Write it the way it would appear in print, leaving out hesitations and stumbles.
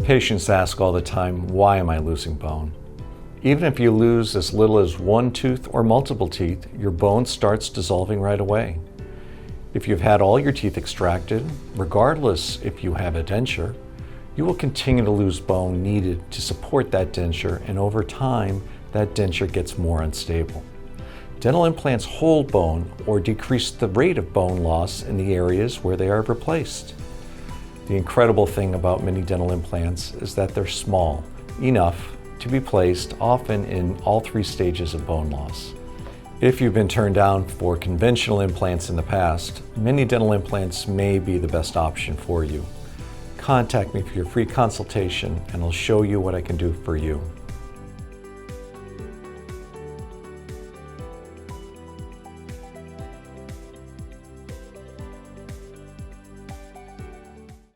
Patients ask all the time, why am I losing bone? Even if you lose as little as one tooth or multiple teeth, your bone starts dissolving right away. If you've had all your teeth extracted, regardless if you have a denture, you will continue to lose bone needed to support that denture, and over time, that denture gets more unstable. Dental implants hold bone or decrease the rate of bone loss in the areas where they are replaced. The incredible thing about mini dental implants is that they're small, enough to be placed often in all 3 stages of bone loss. If you've been turned down for conventional implants in the past, mini dental implants may be the best option for you. Contact me for your free consultation and I'll show you what I can do for you.